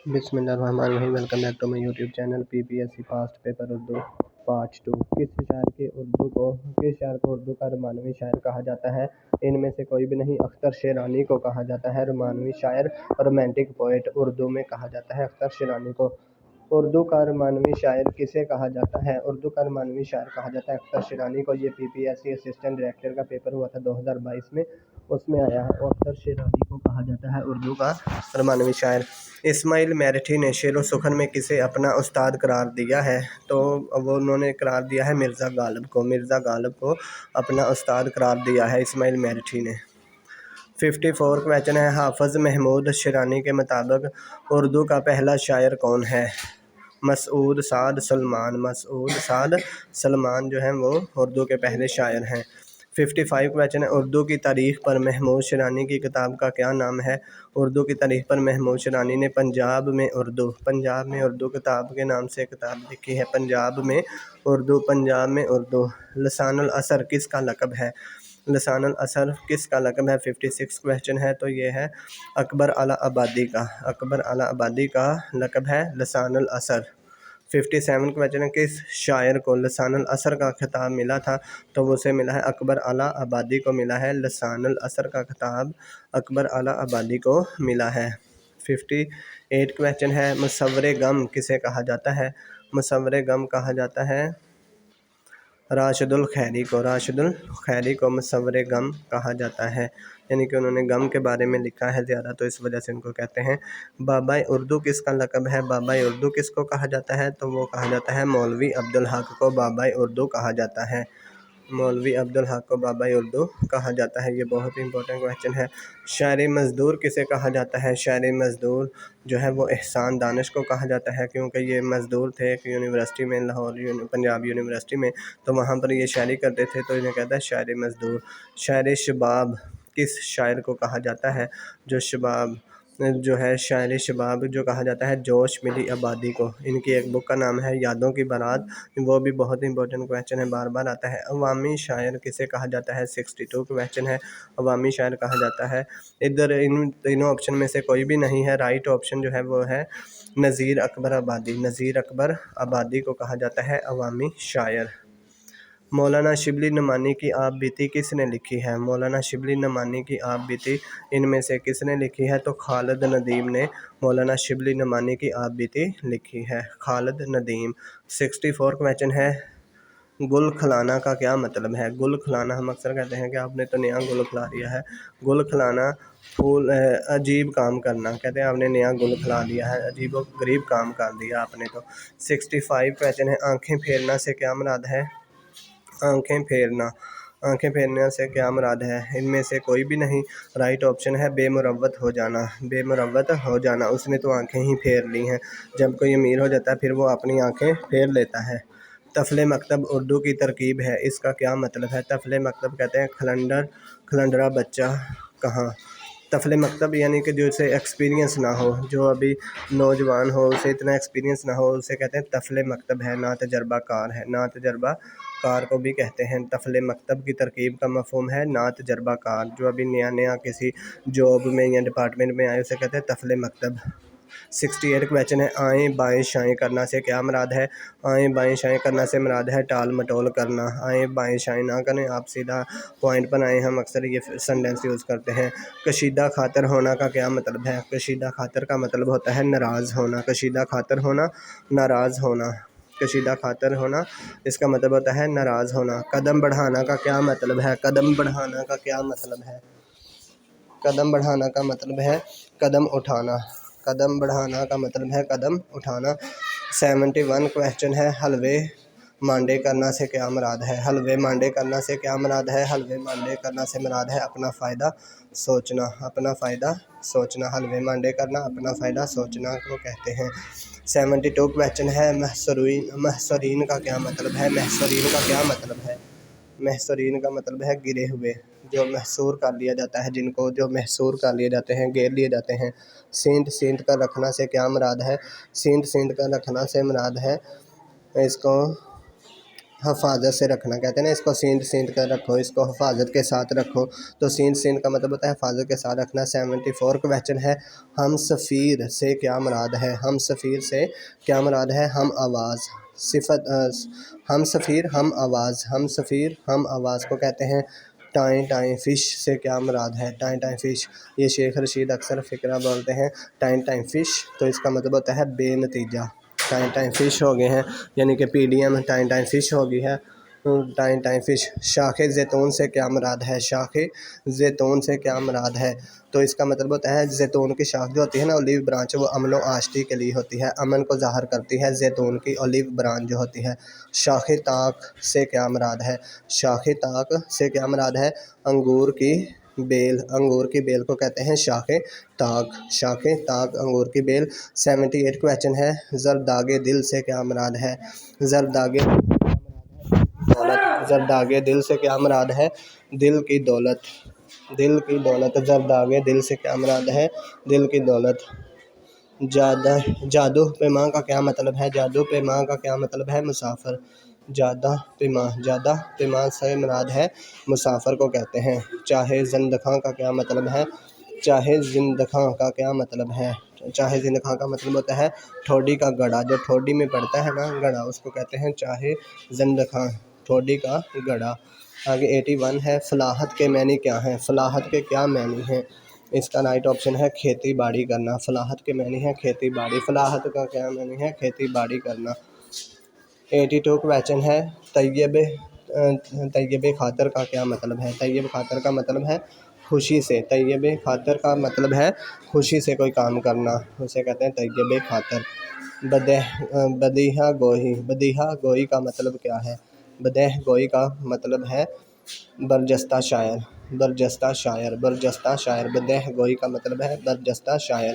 بسم اللہ الرحمن الرحیم۔ Welcome back to my YouTube channel PPSC fast paper Urdu part 2۔ کس شاعر کو اردو کا رومانوی شاعر کہا جاتا ہے؟ ان میں سے کوئی بھی نہیں۔ اختر شیرانی کو کہا جاتا ہے رومانوی شاعر، رومانٹک پوئٹ اردو میں کہا جاتا ہے اختر شیرانی کو۔ اردو کا رومانوی شاعر کسے کہا جاتا ہے؟ اردو کا رومانوی شاعر کہا جاتا ہے اختر شیرانی کو۔ یہ PPSC اسسٹنٹ ڈائریکٹر کا پیپر ہوا تھا 2022 میں، اس میں آیا ہے۔ اور اختر شیرانی کو کہا جاتا ہے اردو کا رومانوی شاعر۔ اسماعیل میرٹھی نے شعر و سخن میں کسے اپنا استاد قرار دیا ہے؟ تو انہوں نے قرار دیا ہے مرزا غالب کو۔ مرزا غالب کو اپنا استاد قرار دیا ہے اسماعیل میرٹھی نے۔ 54 کویسچن ہے، حافظ محمود شیرانی کے مطابق اردو کا پہلا شاعر کون ہے؟ مسعود سعد سلمان۔ مسعود سعد سلمان جو ہیں وہ اردو کے پہلے شاعر ہیں۔ 55 کویسچن ہے، اردو کی تاریخ پر محمود شیرانی کی کتاب کا کیا نام ہے؟ اردو کی تاریخ پر محمود شیرانی نے پنجاب میں اردو کتاب کے نام سے کتاب لکھی ہے۔ پنجاب میں اردو۔ لسان الاثر کس کا لقب ہے؟ لسان الاثر کس کا لقب ہے؟ 56 کویسچن ہے، تو یہ ہے اکبر اعلیٰ آبادی کا۔ اکبر اعلیٰ آبادی کا لقب ہے لسان الاثر۔ 57 کویسچن ہے، کس شاعر کو لسان الاثر کا خطاب ملا تھا؟ تو اسے ملا ہے اکبر اعلیٰ آبادی کو ملا ہے لسان الاثر کا خطاب، اکبر اعلیٰ آبادی کو ملا ہے۔ 58 کویسچن ہے، مصور غم کسے کہا جاتا ہے؟ مصور غم کہا جاتا ہے راشد الخیری کو۔ راشد الخیری کو مصور غم کہا جاتا ہے، یعنی کہ انہوں نے غم کے بارے میں لکھا ہے زیادہ، تو اس وجہ سے ان کو کہتے ہیں۔ بابائے اردو کس کا لقب ہے؟ بابائے اردو کس کو کہا جاتا ہے؟ تو وہ کہا جاتا ہے مولوی عبدالحق کو بابائے اردو کہا جاتا ہے۔ مولوی عبدالحق کو بابائے اردو کہا جاتا ہے۔ یہ بہت امپورٹنٹ کویسچن ہے۔ شاعر مزدور کسے کہا جاتا ہے؟ شاعر مزدور جو ہے وہ احسان دانش کو کہا جاتا ہے، کیونکہ یہ مزدور تھے ایک یونیورسٹی میں، لاہور پنجاب یونیورسٹی میں، تو وہاں پر یہ شاعری کرتے تھے، تو انہیں کہتا ہے شاعر مزدور۔ شاعر شباب کس شاعر کو کہا جاتا ہے؟ شاعر شباب جو کہا جاتا ہے جوش ملی آبادی کو۔ ان کی ایک بک کا نام ہے یادوں کی بارات، وہ بھی بہت امپورٹنٹ کویسچن ہے، بار بار آتا ہے۔ عوامی شاعر کسے کہا جاتا ہے؟ 62 کویسچن ہے، عوامی شاعر کہا جاتا ہے۔ ادھر ان تینوں آپشن میں سے کوئی بھی نہیں ہے، رائٹ آپشن جو ہے وہ ہے نذیر اکبر آبادی۔ نذیر اکبر آبادی کو کہا جاتا ہے عوامی شاعر۔ مولانا شبلی نعمانی کی آپ بیتی کس نے لکھی ہے؟ مولانا شبلی نعمانی کی آپ بیتی ان میں سے کس نے لکھی ہے؟ تو خالد ندیم نے مولانا شبلی نعمانی کی آپ بیتی لکھی ہے، خالد ندیم۔ 64 کویسچن ہے، گل کھلانا کا کیا مطلب ہے؟ گل کھلانا، ہم اکثر کہتے ہیں کہ آپ نے تو نیا گل کھلا دیا ہے۔ گل کھلانا پھول عجیب کام کرنا، کہتے ہیں آپ نے نیا گل کھلا دیا ہے، عجیب و غریب کام کر دیا آپ نے تو۔ 65 کویسچن ہے، آنکھیں پھیرنا سے کیا مراد ہے؟ آنکھیں پھیرنا سے کیا مراد ہے؟ ان میں سے کوئی بھی نہیں، رائٹ آپشن ہے بے مروت ہو جانا۔ بے مروت ہو جانا، اس نے تو آنکھیں ہی پھیر لی ہیں، جب کوئی امیر ہو جاتا ہے پھر وہ اپنی آنکھیں پھیر لیتا ہے۔ طفل مکتب اردو کی ترکیب ہے، اس کا کیا مطلب ہے؟ طفل مکتب کہتے ہیں کھلنڈرا بچہ کہاں۔ طفل مکتب یعنی کہ جو اسے ایکسپیرینس نہ ہو، جو ابھی نوجوان ہو، اسے اتنا ایکسپیرینس نہ ہو، اسے کہتے ہیں طفل مکتب ہے، نا تجربہ کار ہے، نا تجربہ کار کو بھی کہتے ہیں۔ طفل مکتب کی ترکیب کا مفہوم ہے نا تجربہ کار، جو ابھی نیا کسی جاب میں یا ڈپارٹمنٹ میں آئے اسے کہتے ہیں طفل مکتب۔ 68 کویسچن ہے، آئیں بائیں شائیں کرنا سے کیا مراد ہے؟ آئیں بائیں شائیں کرنا سے مراد ہے ٹال مٹول کرنا۔ آئیں بائیں شائیں نہ کریں، آپ سیدھا پوائنٹ پر آئیں، ہم اکثر یہ سینٹینس یوز کرتے ہیں۔ کشیدہ خاطر ہونا کا کیا مطلب ہے؟ کشیدہ خاطر کا مطلب ہوتا ہے ناراض ہونا۔ کشیدہ خاطر ہونا، ناراض ہونا۔ کشیدہ خاطر ہونا، اس کا مطلب ہوتا ہے ناراض ہونا۔ قدم بڑھانا کا کیا مطلب ہے؟ قدم بڑھانا کا کیا مطلب ہے؟ قدم بڑھانا کا مطلب ہے قدم اٹھانا۔ قدم بڑھانا کا مطلب ہے قدم اٹھانا۔ 71 کویسچن ہے، حلوے مانڈے کرنا سے کیا مراد ہے؟ حلوے مانڈے کرنا سے کیا مراد ہے؟ حلوے مانڈے کرنا سے مراد ہے اپنا فائدہ سوچنا، اپنا فائدہ سوچنا۔ حلوے مانڈے کرنا اپنا فائدہ سوچنا کو کہتے ہیں۔ 72 کویسچن ہے، محصورین کا کیا مطلب ہے؟ محصورین کا کیا مطلب ہے؟ محصورین کا مطلب ہے گرے ہوئے، جو محصور کر لیا جاتا ہے، جن کو جو محصور کر لیے جاتے ہیں، گھیر لیے جاتے ہیں۔ سینٹ کا رکھنا سے کیا مراد ہے؟ سینٹ کا رکھنا سے مراد ہے اس کو حفاظت سے رکھنا کہتے ہیں نا، اس کو سینٹ کر رکھو، اس کو حفاظت کے ساتھ رکھو، تو سینٹ کا مطلب ہوتا ہے حفاظت کے ساتھ رکھنا۔ 74 کویسچن ہے ہم سفیر سے کیا مراد ہے؟ ہم سفیر سے کیا مراد ہے؟ ہم آواز صفت ہم سفیر ہم آواز، ہم سفیر ہم آواز کو کہتے ہیں ٹائیں فش سے کیا مراد ہے؟ ٹائیں فش، یہ شیخ رشید اکثر فقرہ بولتے ہیں ٹائیں فش، تو اس کا مطلب ہوتا ہے بے نتیجہ۔ ٹائیں فش ہو گئے ہیں، یعنی کہ پی ڈی ایم ٹائیں فش ہو گئی ہے، ٹائیں فش۔ شاخ زیتون سے کیا مراد ہے؟ شاخ زیتون سے کیا مراد ہے؟ تو اس کا مطلب ہوتا ہے زیتون کی شاخ جو ہوتی ہے نا، اولیو برانچ، وہ امن و آشتی کے لیے ہوتی ہے، امن کو ظاہر کرتی ہے زیتون کی اولیو برانچ جو ہوتی ہے۔ شاخ طاق سے کیا مراد ہے؟ شاخ طاق سے کیا مراد ہے؟ انگور کی بیل، انگور کی بیل کو کہتے ہیں شاخ طاق، شاخ طاق انگور کی بیل۔ 78 کویسچن ہے زرداغ دل سے کیا مراد ہے؟ زرداغ دولت، زرداغ دل سے کیا مراد ہے؟ دل کی دولت، دل کی دولت، زرداغ دل سے کیا مراد ہے؟ دل کی دولت۔ جادو پیماں کا کیا مطلب ہے؟ جادو پیماں کا کیا مطلب ہے؟ مسافر، جادہ پیماں سے مراد ہے مسافر کو کہتے ہیں۔ چاہے زندخاں کا کیا مطلب ہے؟ چاہے زندخاں کا کیا مطلب ہے؟ چاہے زندخاں کا مطلب ہوتا ہے ٹھوڈی کا گڑھا، جو ٹھوڈی میں پڑتا ہے نا گڑھا، اس کو کہتے ہیں چاہے زندخاں، ٹھوڈی کا گڑھا۔ آگے 81 ہے فلاحت کے معنی کیا ہیں؟ فلاحت کے کیا معنی ہیں؟ اس کا رائٹ آپشن ہے کھیتی باڑی کرنا، فلاحت کے معنی ہے کھیتی باڑی، فلاحت کا کیا معنی ہے؟ کھیتی باڑی کرنا۔ 82 کویسچن ہے طیب خاطر کا کیا مطلب ہے؟ طیب خاطر کا مطلب ہے خوشی سے، طیب خاطر کا مطلب ہے خوشی سے کوئی کام کرنا، اسے کہتے ہیں طیب خاطر۔ بدیہہ گوئی، بدیہہ گوئی کا مطلب کیا ہے؟ بدیہہ گوئی کا مطلب ہے برجستہ شاعر، برجستہ شاعر، برجستہ شاعر، بدیہہ گوئی کا مطلب ہے برجستہ شاعر۔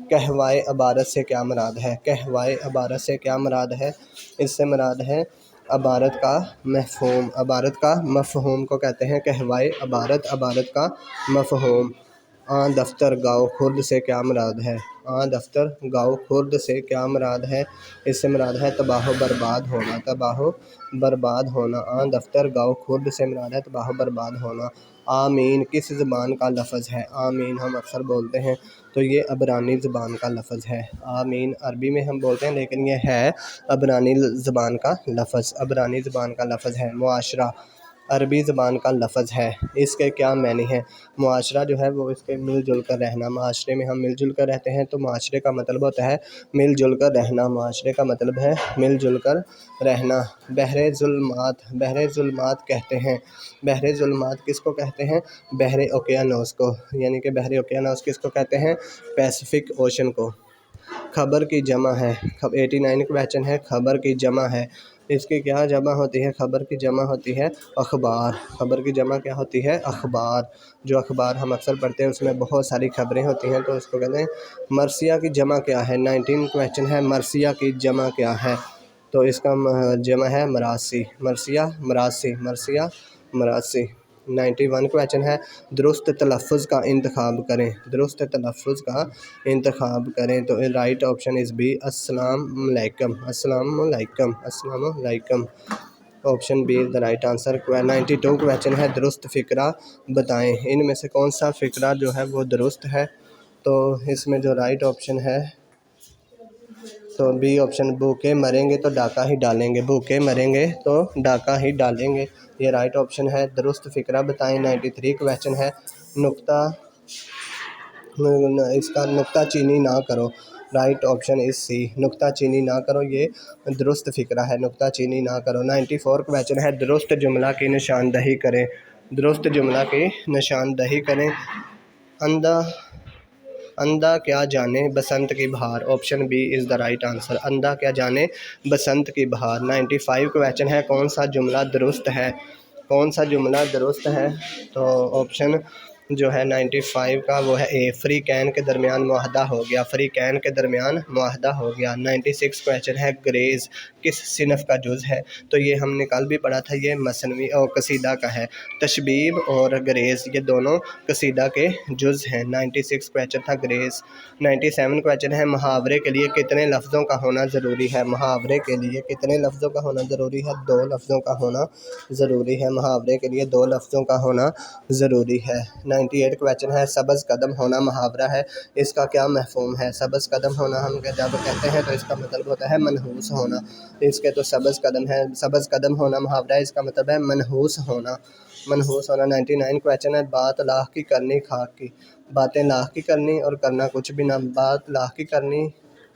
کہوائے عبارت سے کیا مراد ہے؟ کہوائے عبارت سے کیا مراد ہے؟ اس سے مراد ہے عبارت کا مفہوم، عبارت کا مفہوم کو کہتے ہیں کہوائے عبارت، عبارت کا مفہوم۔ دفتر گاؤ خرد سے کیا مراد ہے؟ دفتر گاؤ خرد سے کیا مراد ہے؟ اس سے مراد ہے تباہ و برباد ہونا، تباہ و برباد ہونا۔ دفتر گاؤ خرد سے مراد ہے تباہ و برباد ہونا۔ آمین کس زبان کا لفظ ہے؟ آمین ہم اکثر بولتے ہیں تو یہ عبرانی زبان کا لفظ ہے۔ آمین عربی میں ہم بولتے ہیں لیکن یہ ہے عبرانی زبان کا لفظ، عبرانی زبان کا لفظ ہے۔ معاشرہ عربی زبان کا لفظ ہے، اس کے کیا معنی ہیں؟ معاشرہ جو ہے وہ اس کے مل جل کر رہنا، معاشرے میں ہم مل جل کر رہتے ہیں تو معاشرے کا مطلب ہوتا ہے مل جل کر رہنا، معاشرے کا مطلب ہے مل جل کر رہنا۔ بحر ظلمات، بحر ظلمات کہتے ہیں، بحر ظلمات کس کو کہتے ہیں؟ بحر اوقیانوس کو، یعنی کہ بحر اوقیانوس کس کو کہتے ہیں؟ پیسفک اوشن کو۔ خبر کی جمع ہے، 89 کویسچن ہے خبر کی جمع ہے، اس کی کیا جمع ہوتی ہے؟ خبر کی جمع ہوتی ہے اخبار، خبر کی جمع کیا ہوتی ہے؟ اخبار۔ جو اخبار ہم اکثر پڑھتے ہیں اس میں بہت ساری خبریں ہوتی ہیں تو اس کو کہتے ہیں۔ مرثیہ کی جمع کیا ہے؟ 19 کویسچن ہے مرثیہ کی جمع کیا ہے؟ تو اس کا جمع ہے مراثی، مرثیہ مراثی، مرثیہ مراثی۔ 91 کویسچن ہے درست تلفظ کا انتخاب کریں، درست تلفظ کا انتخاب کریں، تو رائٹ آپشن از بی السلام علیکم، السلام علیکم، السلام علیکم، option B is the right answer. 92 question ہے درست فقرہ بتائیں، ان میں سے کون سا فقرہ جو ہے وہ درست ہے؟ تو اس میں جو رائٹ آپشن ہے تو بی آپشن، بھوکے مریں گے تو ڈاکہ ہی ڈالیں گے، بھوکے مریں گے تو ڈاکہ ہی ڈالیں گے، یہ رائٹ آپشن ہے۔ درست فقرہ بتائیں 93 کویسچن ہے اس کا نکتہ چینی نہ کرو، رائٹ آپشن از سی، نکتہ چینی نہ کرو، یہ درست فقرہ ہے، نکتہ چینی نہ کرو۔ 94 کویسچن ہے درست جملہ کی نشاندہی کریں، درست جملہ کی نشاندہی کریں۔ اندھا کیا جانے بسنت کی بہار، option B is the right answer, اندھا کیا جانے بسنت کی بہار۔ 95 کویسچن ہے کون سا جملہ درست ہے، کون سا جملہ درست ہے؟ تو آپشن جو ہے 95 کا وہ ہے اے، فری کین کے درمیان معاہدہ ہو گیا، فری کین کے درمیان معاہدہ ہو گیا۔ 96 کویشچن ہے گریز کس صنف کا جز ہے؟ تو یہ ہم نے کل بھی پڑھا تھا، یہ مثنوی اور قصیدہ کا ہے۔ تشبیب اور گریز یہ دونوں قصیدہ کے جز ہیں۔ 96 کویشچن تھا گریز۔ 97 کویشچن ہے محاورے کے لیے کتنے لفظوں کا ہونا ضروری ہے؟ محاورے کے لیے کتنے لفظوں کا ہونا ضروری ہے؟ 2 لفظوں کا ہونا ضروری ہے۔ محاورے کے لیے 2 لفظوں کا ہونا ضروری ہے۔ 98 کویشچن ہے سبز قدم ہونا محاورہ ہے، اس کا کیا مفہوم ہے؟ سبز قدم ہونا ہم جب کہتے ہیں تو اس کا مطلب ہوتا ہے منحوس ہونا، اس کے تو سبز قدم ہے، سبز قدم ہونا محاورہ ہے، اس کا مطلب ہے منحوس ہونا، منحوس ہونا۔ 99 کویشچن ہے بات لاکھ کی کرنی خاک کی، باتیں لاکھ کی کرنی اور کرنا کچھ بھی نہ، بات لاکھ کی کرنی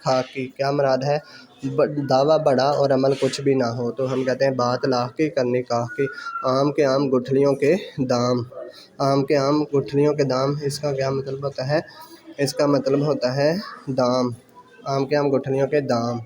خاک کی کیا مراد ہے؟ دعویٰ بڑا اور عمل کچھ بھی نہ ہو، تو ہم کہتے ہیں بات لاکھ کی کرنی خاک کی۔ آم کے آم گٹھلیوں کے دام، آم کے آم گٹھلیوں کے دام، اس کا کیا مطلب ہوتا ہے؟ اس کا مطلب ہوتا ہے دام، آم کے آم گٹھلیوں کے دام۔